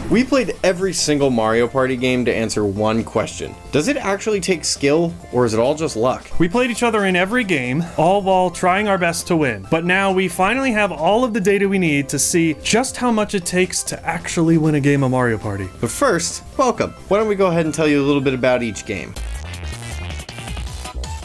We played every single Mario Party game to answer one question. Does it actually take skill, or is it all just luck? We played each other in every game, all while trying our best to win. But now we finally have all of the data we need to see just how much it takes to actually win a game of Mario Party. But first, welcome. Why don't we go ahead and tell you a little bit about each game.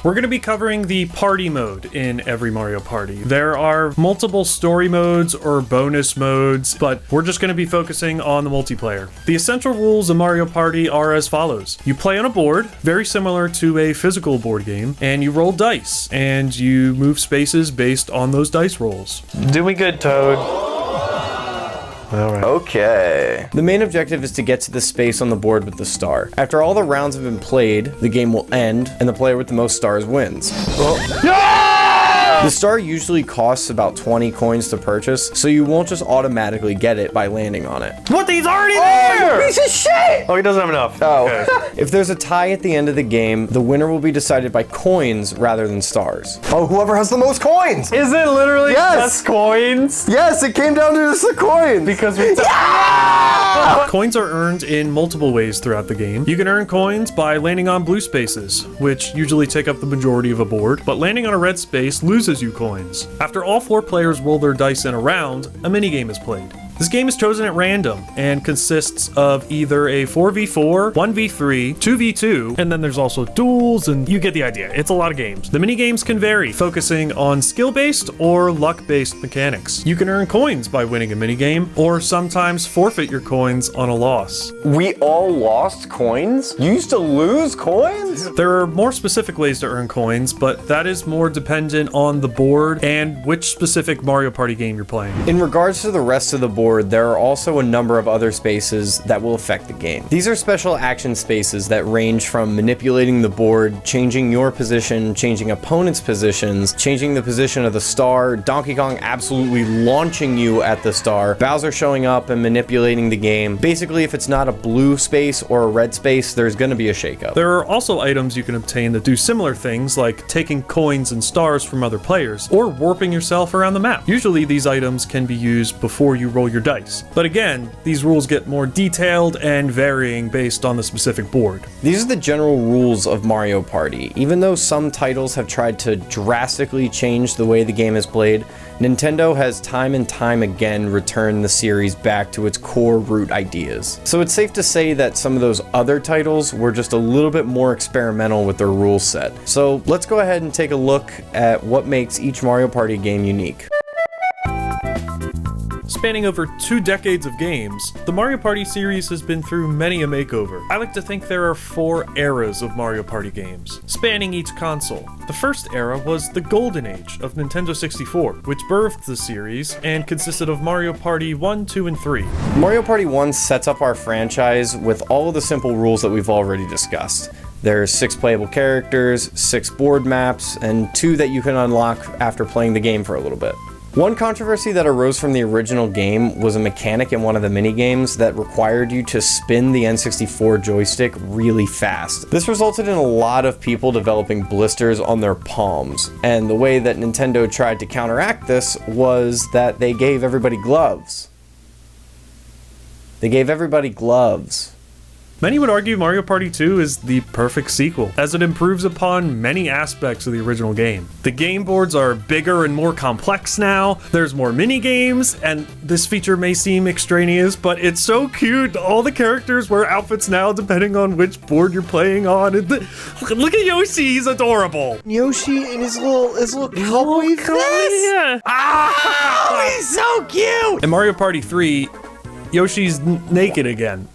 We're going to be covering the party mode in every Mario Party. There are multiple story modes or bonus modes, but we're just going to be focusing on the multiplayer. The essential rules of Mario Party are as follows. You play on a board, very similar to a physical board game, and you roll dice, and you move spaces based on those dice rolls. Do me good, Toad. Alright. Okay. The main objective is to get to the space on the board with the star. After all the rounds have been played, the game will end, and the player with the most stars wins. The star usually costs about 20 coins to purchase, so you won't just automatically get it by landing on it. What? He's already there! You piece of shit! Oh, he doesn't have enough. Oh. Okay. If there's a tie at the end of the game, the winner will be decided by coins rather than stars. Oh, whoever has the most coins! Is it literally Yes! just coins? Yes, it came down to just the coins! Because we Coins are earned in multiple ways throughout the game. You can earn coins by landing on blue spaces, which usually take up the majority of a board, but landing on a red space loses you coins. After all 4 players roll their dice in a round, a minigame is played. This game is chosen at random and consists of either a 4v4, 1v3, 2v2, and then there's also duels, and you get the idea. It's a lot of games. The minigames can vary, focusing on skill-based or luck-based mechanics. You can earn coins by winning a minigame, or sometimes forfeit your coins on a loss. We all lost coins? You used to lose coins? There are more specific ways to earn coins, but that is more dependent on the board and which specific Mario Party game you're playing. In regards to the rest of the board, there are also a number of other spaces that will affect the game. These are special action spaces that range from manipulating the board, changing your position, changing opponents' positions, changing the position of the star, Donkey Kong absolutely launching you at the star, Bowser showing up and manipulating the game. Basically, if it's not a blue space or a red space, there's going to be a shakeup. There are also items you can obtain that do similar things, like taking coins and stars from other players, or warping yourself around the map. Usually these items can be used before you roll your dice. But again, these rules get more detailed and varying based on the specific board. These are the general rules of Mario Party. Even though some titles have tried to drastically change the way the game is played, Nintendo has time and time again returned the series back to its core root ideas. So it's safe to say that some of those other titles were just a little bit more experimental with their rule set. So let's go ahead and take a look at what makes each Mario Party game unique. Spanning over 2 decades of games, the Mario Party series has been through many a makeover. I like to think there are 4 eras of Mario Party games, spanning each console. The first era was the golden age of Nintendo 64, which birthed the series and consisted of Mario Party 1, 2, and 3. Mario Party 1 sets up our franchise with all of the simple rules that we've already discussed. There's 6 playable characters, 6 board maps, and 2 that you can unlock after playing the game for a little bit. One controversy that arose from the original game was a mechanic in one of the minigames that required you to spin the N64 joystick really fast. This resulted in a lot of people developing blisters on their palms, and the way that Nintendo tried to counteract this was that they gave everybody gloves. They gave everybody gloves. Many would argue Mario Party 2 is the perfect sequel, as it improves upon many aspects of the original game. The game boards are bigger and more complex now, there's more mini-games, and this feature may seem extraneous, but it's so cute. All the characters wear outfits now depending on which board you're playing on. Look at Yoshi, he's adorable! Yoshi and his little cowboy vest? Yeah. Oh, he's so cute! In Mario Party 3, Yoshi's naked again.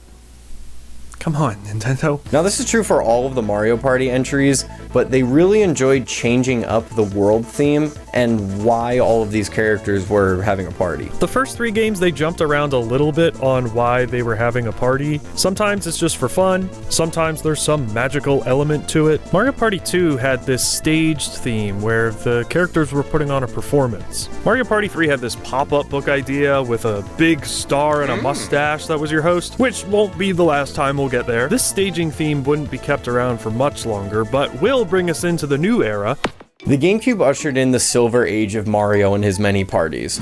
Come on, Nintendo. Now this is true for all of the Mario Party entries, but they really enjoyed changing up the world theme and why all of these characters were having a party. The first 3 games, they jumped around a little bit on why they were having a party. Sometimes it's just for fun, sometimes there's some magical element to it. Mario Party 2 had this staged theme where the characters were putting on a performance. Mario Party 3 had this pop-up book idea with a big star and a mustache that was your host, which won't be the last time we'll get there. This staging theme wouldn't be kept around for much longer, but will bring us into the new era. The GameCube ushered in the silver age of Mario and his many parties,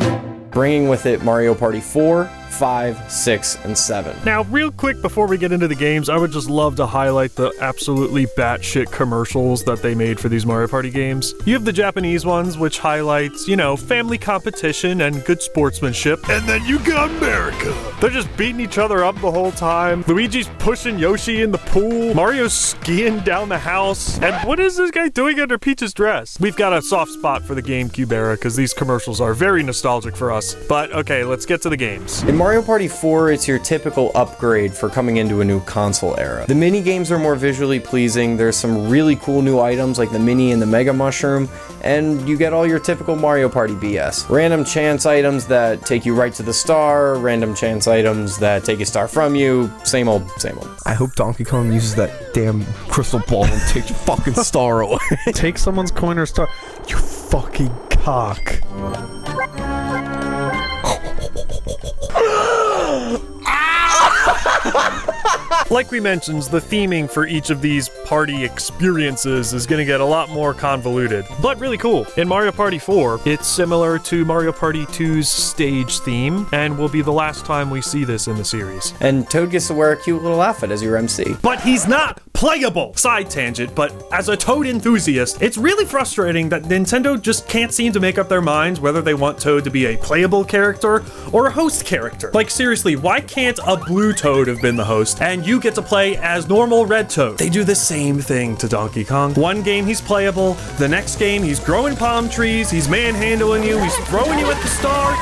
bringing with it Mario Party 4, 5, 6, and 7. Now, real quick before we get into the games, I would just love to highlight the absolutely batshit commercials that they made for these Mario Party games. You have the Japanese ones, which highlights, you know, family competition and good sportsmanship. And then you got America. They're just beating each other up the whole time. Luigi's pushing Yoshi in the pool. Mario's skiing down the house. And what is this guy doing under Peach's dress? We've got a soft spot for the GameCube era because these commercials are very nostalgic for us. But okay, let's get to the games. In Mario Party 4, it's your typical upgrade for coming into a new console era. The mini games are more visually pleasing. There's some really cool new items like the mini and the mega mushroom, and you get all your typical Mario Party BS. Random chance items that take you right to the star, random chance items that take a star from you, same old, same old. I hope Donkey Kong uses that damn crystal ball and takes your fucking star away. Take someone's coin or star. You fucking cock. Like we mentioned, the theming for each of these party experiences is going to get a lot more convoluted, but really cool. In Mario Party 4, it's similar to Mario Party 2's stage theme, and will be the last time we see this in the series. And Toad gets to wear a cute little outfit as your MC. But he's not playable! Side tangent, but as a Toad enthusiast, it's really frustrating that Nintendo just can't seem to make up their minds whether they want Toad to be a playable character or a host character. Like seriously, why can't a blue Toad have been the host, and you get to play as normal red Toad? They do the same thing to Donkey Kong. One game he's playable, the next game he's growing palm trees, he's manhandling you, he's throwing you at the star.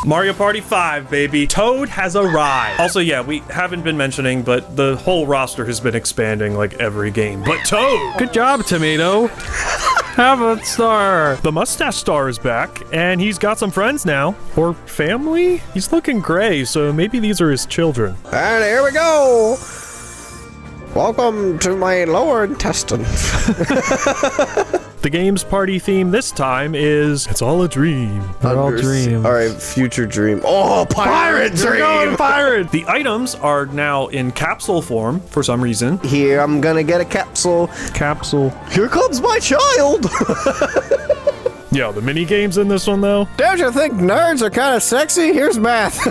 Mario Party 5, baby. Toad has arrived. Also, yeah, we haven't been mentioning, but the whole roster has been expanding like every game. But Toad! Good job, Tomato. Have a star. The mustache star is back, and he's got some friends now. Or family? He's looking gray, so maybe these are his children. And here we go. Welcome to my lower intestine. The game's party theme this time is It's All a Dream. They're all dreams. All right, future dream. Oh, pirate We're going dream. pirate! The items are now in capsule form for some reason. Here, I'm gonna get a capsule. Capsule. Here comes my child. Yeah, the mini games in this one though, Don't you think nerds are kind of sexy? Here's math.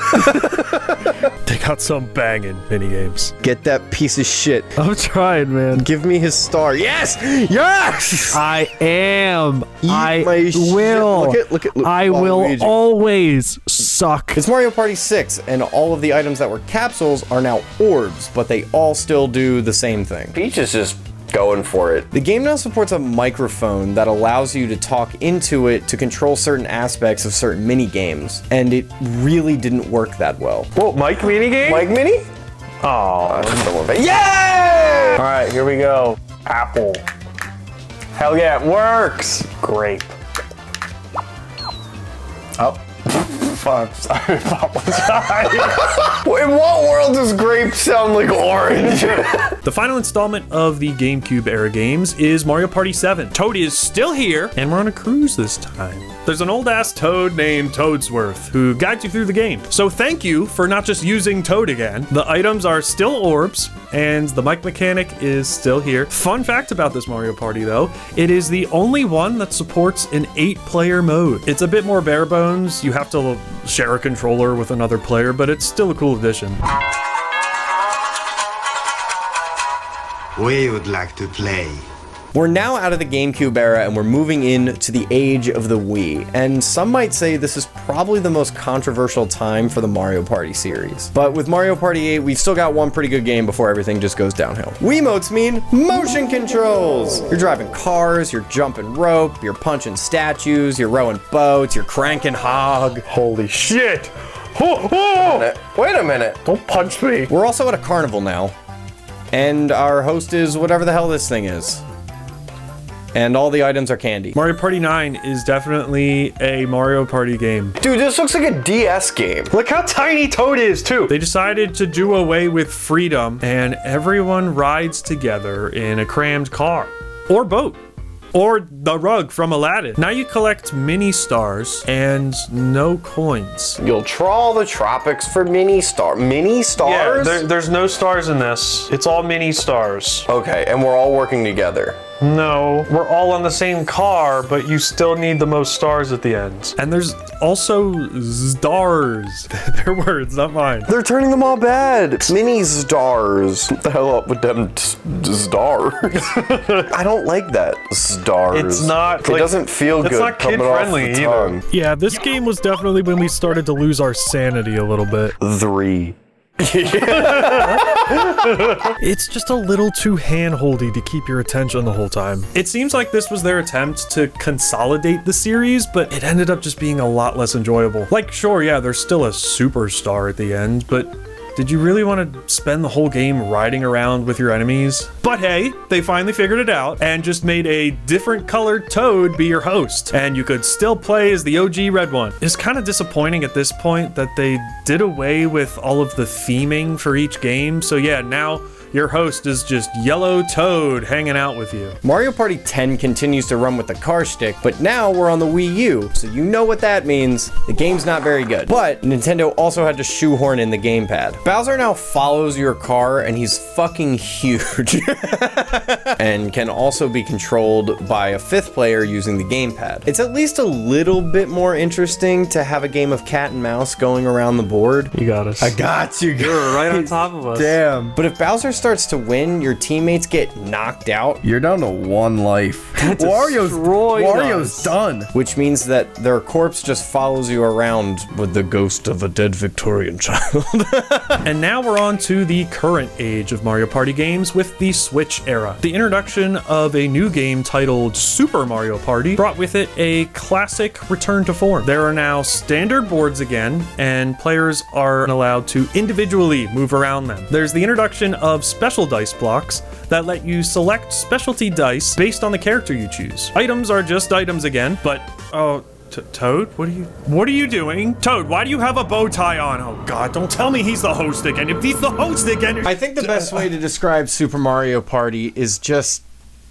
they got some banging mini games. Get that piece of shit. I'm trying, man. Give me his star. Yes! Yes! I am. Eat I my shit. will. Look at I will Luigi. always suck. It's Mario Party 6, and all of the items that were capsules are now orbs, but they all still do the same thing. Peach is just going for it. The game now supports a microphone that allows you to talk into it to control certain aspects of certain mini games, and it really didn't work that well. Whoa, Mike minigame? Mike Mini? Oh. Yay! All right, here we go. Apple. Hell yeah, it works. Grape. Oh. I'm sorry, apologize. In what world does grape sound like orange? The final installment of the GameCube era games is Mario Party 7. Toad is still here, and we're on a cruise this time. There's an old-ass Toad named Toadsworth who guides you through the game. So thank you for not just using Toad again. The items are still orbs, and the mic mechanic is still here. Fun fact about this Mario Party, though, it is the only one that supports an 8-player mode. It's a bit more bare bones. You have to share a controller with another player, but it's still a cool addition. We would like to play. We're now out of the GameCube era and we're moving into the age of the Wii, and some might say this is probably the most controversial time for the Mario Party series. But with Mario Party 8, we've still got one pretty good game before everything just goes downhill. Wiimotes mean motion controls! You're driving cars, you're jumping rope, you're punching statues, you're rowing boats, you're cranking hog. Holy shit. Oh, oh. Wait a minute. Don't punch me. We're also at a carnival now, and our host is whatever the hell this thing is. And all the items are candy. Mario Party 9 is definitely a Mario Party game. Dude, this looks like a DS game. Look how tiny Toad is, too. They decided to do away with freedom, and everyone rides together in a crammed car. Or boat. Or the rug from Aladdin. Now you collect mini stars and no coins. You'll trawl the tropics for mini stars? Yeah, there's no stars in this. It's all mini stars. Okay, and we're all working together. No, we're all on the same car, but you still need the most stars at the end. And there's also stars. They're words, not mine. They're turning them all bad. Mini stars. What the hell up with them stars? I don't like that. Stars. It's not. It doesn't feel good. It's not kid friendly either. Yeah, this game was definitely when we started to lose our sanity a little bit. 3. It's just a little too hand-holdy to keep your attention the whole time. It seems like this was their attempt to consolidate the series, but it ended up just being a lot less enjoyable. Like, sure, yeah, there's still a superstar at the end, but did you really want to spend the whole game riding around with your enemies? But hey, they finally figured it out and just made a different colored Toad be your host, and you could still play as the OG red one. It's kind of disappointing at this point that they did away with all of the theming for each game, so yeah, now your host is just yellow Toad hanging out with you. Mario Party 10 continues to run with the car stick, but now we're on the Wii U, so you know what that means. The game's not very good. But Nintendo also had to shoehorn in the gamepad. Bowser now follows your car, and he's fucking huge. And can also be controlled by a 5th player using the gamepad. It's at least a little bit more interesting to have a game of cat and mouse going around the board. You got us. I got you. You're right on top of us. Damn. But if Bowser starts to win, your teammates get knocked out, You're down to 1 life. Wario's done. which means that their corpse just follows you around with the ghost of a dead Victorian child. And now we're on to the current age of Mario Party games with the Switch era. The introduction of a new game titled Super Mario Party brought with it a classic return to form. There are now standard boards again, and players are allowed to individually move around them. There's the introduction of special dice blocks that let you select specialty dice based on the character you choose. Items are just items again, but Toad, what are you doing? Toad, why do you have a bow tie on? Oh god, don't tell me he's the host again. If he's the host again, I think the best way to describe Super Mario Party is just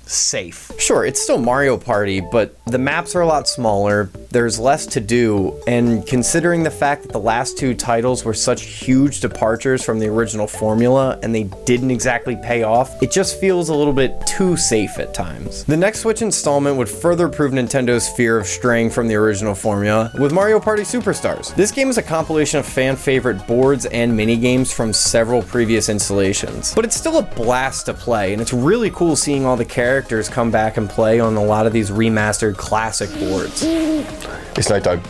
safe. Sure, it's still Mario Party, but the maps are a lot smaller, there's less to do, and considering the fact that the last 2 titles were such huge departures from the original formula and they didn't exactly pay off, it just feels a little bit too safe at times. The next Switch installment would further prove Nintendo's fear of straying from the original formula with Mario Party Superstars. This game is a compilation of fan favorite boards and mini games from several previous installations, but it's still a blast to play, and it's really cool seeing all the characters come back and play on a lot of these remastered classic boards. It's nighttime.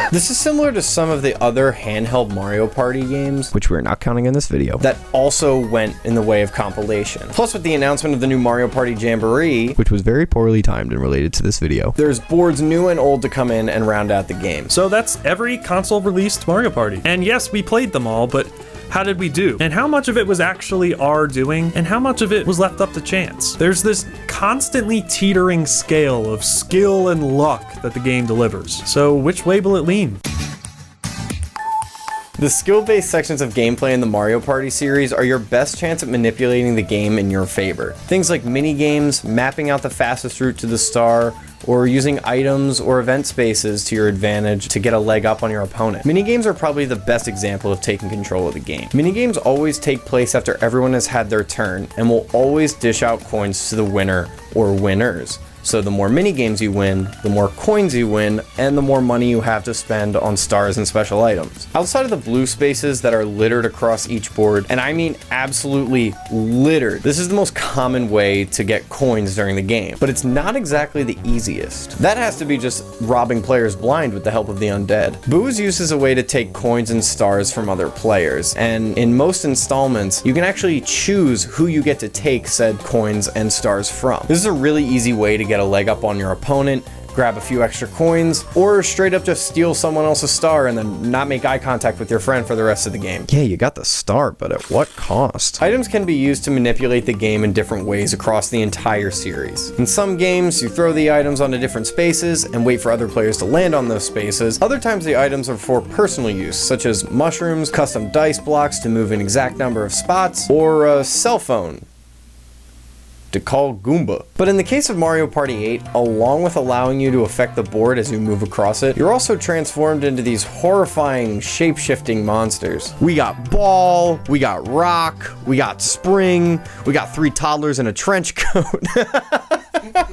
This is similar to some of the other handheld Mario Party games, which we're not counting in this video, that also went in the way of compilation. Plus, with the announcement of the new Mario Party Jamboree, Which was very poorly timed and related to this video. there's boards new and old to come in and round out the game. So that's every console-released Mario Party. And yes, we played them all, but how did we do? And how much of it was actually our doing, and how much of it was left up to chance? There's this constantly teetering scale of skill and luck that the game delivers. So which way will it lean? The skill-based sections of gameplay in the Mario Party series are your best chance at manipulating the game in your favor. Things like mini-games, mapping out the fastest route to the star, or using items or event spaces to your advantage to get a leg up on your opponent. Minigames are probably the best example of taking control of the game. Minigames always take place after everyone has had their turn, and will always dish out coins to the winner or winners. So the more mini-games you win, the more coins you win, and the more money you have to spend on stars and special items. Outside of the blue spaces that are littered across each board, and I mean absolutely littered, this is the most common way to get coins during the game, but it's not exactly the easiest. That has to be just robbing players blind with the help of the undead. Boo is used as a way to take coins and stars from other players, and in most installments, you can actually choose who you get to take said coins and stars from. This is a really easy way to get a leg up on your opponent, grab a few extra coins, or straight up just steal someone else's star and then not make eye contact with your friend for the rest of the game. Yeah, you got the star, but at what cost? Items can be used to manipulate the game in different ways across the entire series. In some games, you throw the items onto different spaces and wait for other players to land on those spaces. Other times the items are for personal use, such as mushrooms, custom dice blocks to move an exact number of spots, or a cell phone. to call Goomba. But in the case of Mario Party 8, along with allowing you to affect the board as you move across it, you're also transformed into these horrifying shape-shifting monsters. We got Ball, we got Rock, we got Spring, we got 3 toddlers in a trench coat.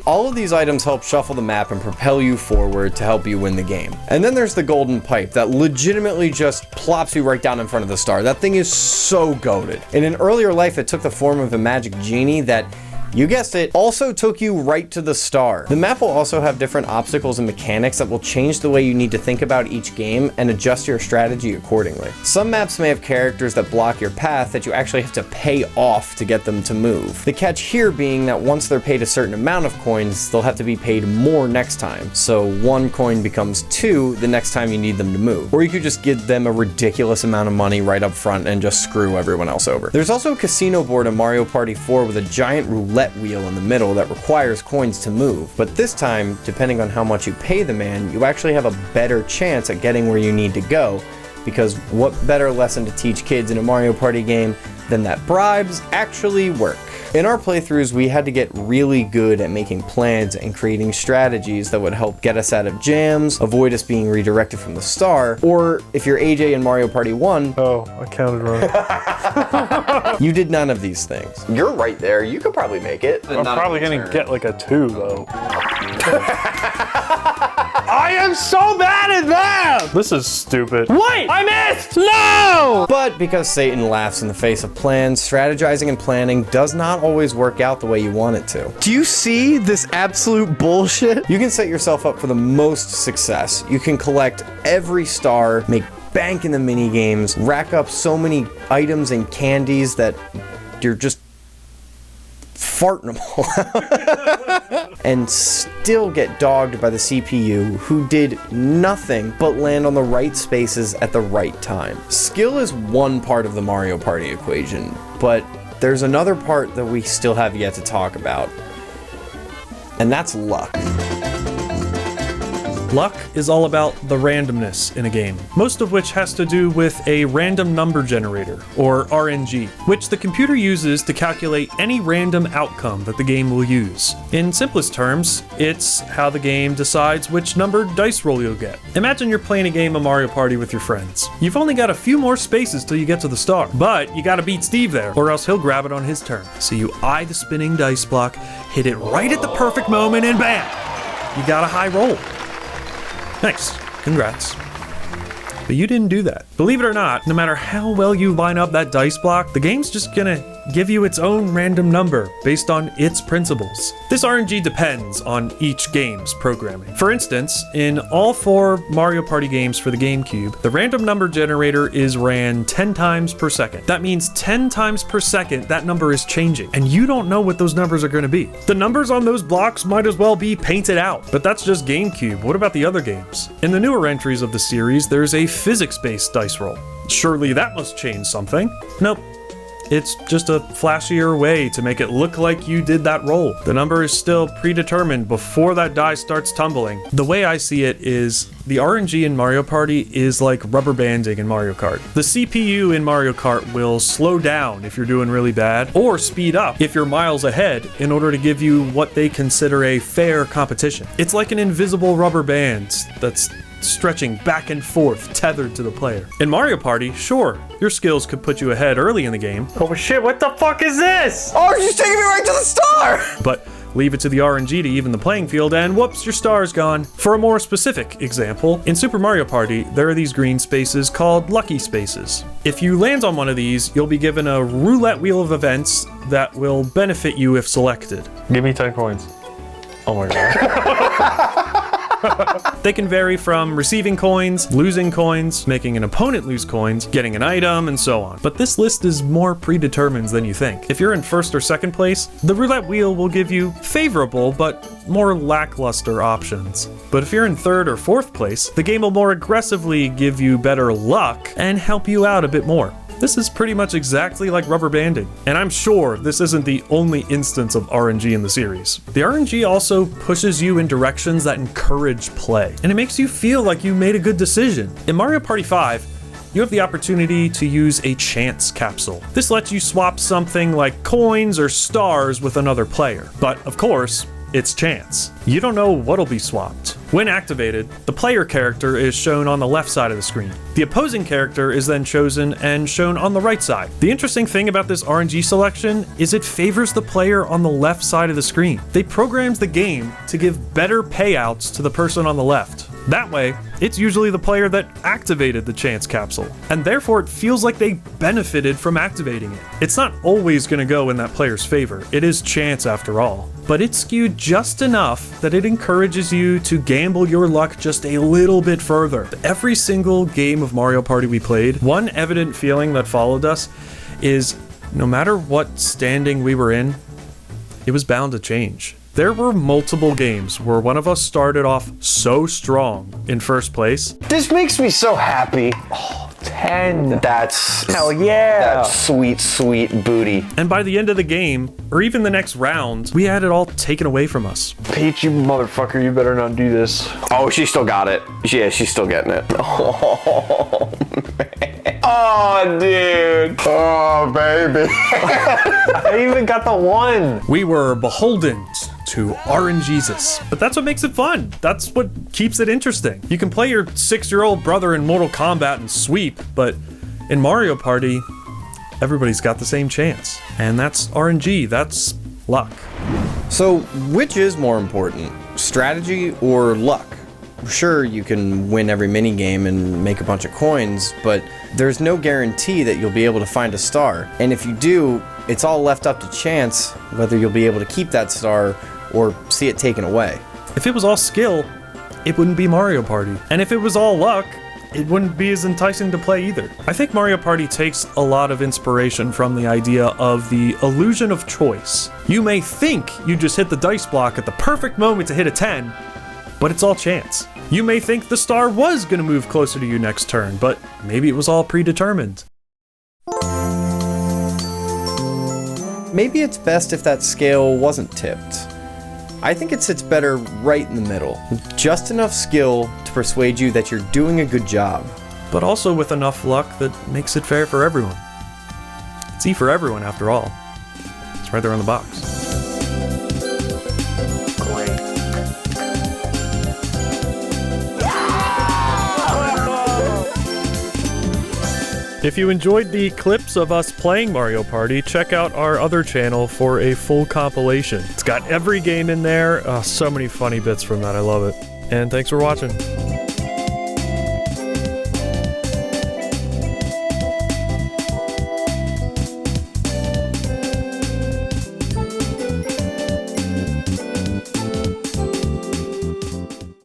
All of these items help shuffle the map and propel you forward to help you win the game. And then there's the golden pipe that legitimately just plops you right down in front of the star. That thing is so goated. In an earlier life, it took the form of a magic genie that, you guessed it, also took you right to the star. The map will also have different obstacles and mechanics that will change the way you need to think about each game and adjust your strategy accordingly. Some maps may have characters that block your path that you actually have to pay off to get them to move. The catch here being that once they're paid a certain amount of coins, they'll have to be paid more next time. So 1 coin becomes 2 the next time you need them to move. Or you could just give them a ridiculous amount of money right up front and just screw everyone else over. There's also a casino board in Mario Party 4 with a giant roulette wheel in the middle that requires coins to move. But this time, depending on how much you pay the man, you actually have a better chance at getting where you need to go, because what better lesson to teach kids in a Mario Party game than that bribes actually work. In our playthroughs, we had to get really good at making plans and creating strategies that would help get us out of jams, avoid us being redirected from the star, or if you're AJ in Mario Party 1, Oh, I counted wrong. you did none of these things. You're right there. You could probably make it. I'm probably gonna get like a 2 though. I am so bad at that! This is stupid. Wait! I missed! No! But because Satan laughs in the face of plans, strategizing and planning does not always work out the way you want it to. Do you see this absolute bullshit? You can set yourself up for the most success. You can collect every star, make bank in the mini games, rack up so many items and candies that you're just farting them all out. And still get dogged by the CPU, who did nothing but land on the right spaces at the right time. Skill is one part of the Mario Party equation, but there's another part that we still have yet to talk about, and that's luck. Luck is all about the randomness in a game, most of which has to do with a random number generator, or RNG, which the computer uses to calculate any random outcome that the game will use. In simplest terms, it's how the game decides which numbered dice roll you'll get. Imagine you're playing a game of Mario Party with your friends. You've only got a few more spaces till you get to the star, but you gotta beat Steve there, or else he'll grab it on his turn. So you eye the spinning dice block, hit it right at the perfect moment, and bam! You got a high roll. Nice. Congrats. But you didn't do that. Believe it or not, no matter how well you line up that dice block, the game's just gonna give you its own random number based on its principles. This RNG depends on each game's programming. For instance, in all 4 Mario Party games for the GameCube, the random number generator is ran 10 times per second. That means 10 times per second that number is changing, and you don't know what those numbers are going to be. The numbers on those blocks might as well be painted out, but that's just GameCube. What about the other games? In the newer entries of the series, there's a physics-based dice roll. Surely that must change something. Nope. It's just a flashier way to make it look like you did that roll. The number is still predetermined before that die starts tumbling. The way I see it is the RNG in Mario Party is like rubber banding in Mario Kart. The CPU in Mario Kart will slow down if you're doing really bad, or speed up if you're miles ahead in order to give you what they consider a fair competition. It's like an invisible rubber band that's stretching back and forth, tethered to the player. In Mario Party, sure, your skills could put you ahead early in the game, Oh shit, what the fuck is this? Oh, she's taking me right to the star! but leave it to the RNG to even the playing field, and whoops, your star's gone. For a more specific example, in Super Mario Party, there are these green spaces called lucky spaces. If you land on one of these, you'll be given a roulette wheel of events that will benefit you if selected. Give me 10 coins. Oh my god. They can vary from receiving coins, losing coins, making an opponent lose coins, getting an item, and so on. But this list is more predetermined than you think. If you're in first or second place, the roulette wheel will give you favorable but more lackluster options. But if you're in third or fourth place, the game will more aggressively give you better luck and help you out a bit more. This is pretty much exactly like rubber banding, and I'm sure this isn't the only instance of RNG in the series. The RNG also pushes you in directions that encourage play, and it makes you feel like you made a good decision. In Mario Party 5, you have the opportunity to use a chance capsule. This lets you swap something like coins or stars with another player. But of course, it's chance. You don't know what'll be swapped. When activated, the player character is shown on the left side of the screen. The opposing character is then chosen and shown on the right side. The interesting thing about this RNG selection is it favors the player on the left side of the screen. They programmed the game to give better payouts to the person on the left. That way, it's usually the player that activated the chance capsule, and therefore it feels like they benefited from activating it. It's not always going to go in that player's favor. It is chance after all. But it's skewed just enough that it encourages you to gamble your luck just a little bit further. Every single game of Mario Party we played, one evident feeling that followed us is no matter what standing we were in, it was bound to change. There were multiple games where one of us started off so strong in first place. This makes me so happy. Oh, 10. That's Hell yeah. That's sweet, sweet booty. And by the end of the game, or even the next round, we had it all taken away from us. Peach, you motherfucker, you better not do this. Oh, she still got it. Yeah, she's still getting it. Oh, man. Oh, dude. Oh, baby. I even got the 1. We were beholden to RNGesus. But that's what makes it fun. That's what keeps it interesting. You can play your 6-year-old brother in Mortal Kombat and sweep, but in Mario Party, everybody's got the same chance. And that's RNG, that's luck. So, which is more important, strategy or luck? Sure, you can win every minigame and make a bunch of coins, but there's no guarantee that you'll be able to find a star. And if you do, it's all left up to chance whether you'll be able to keep that star or see it taken away. If it was all skill, it wouldn't be Mario Party. And if it was all luck, it wouldn't be as enticing to play either. I think Mario Party takes a lot of inspiration from the idea of the illusion of choice. You may think you just hit the dice block at the perfect moment to hit a 10, but it's all chance. You may think the star was going to move closer to you next turn, but maybe it was all predetermined. Maybe it's best if that scale wasn't tipped. I think it sits better right in the middle. Just enough skill to persuade you that you're doing a good job. But also with enough luck that makes it fair for everyone. It's E for everyone after all. It's right there on the box. If you enjoyed the clips of us playing Mario Party, check out our other channel for a full compilation. It's got every game in there. So many funny bits from that, I love it. And thanks for watching.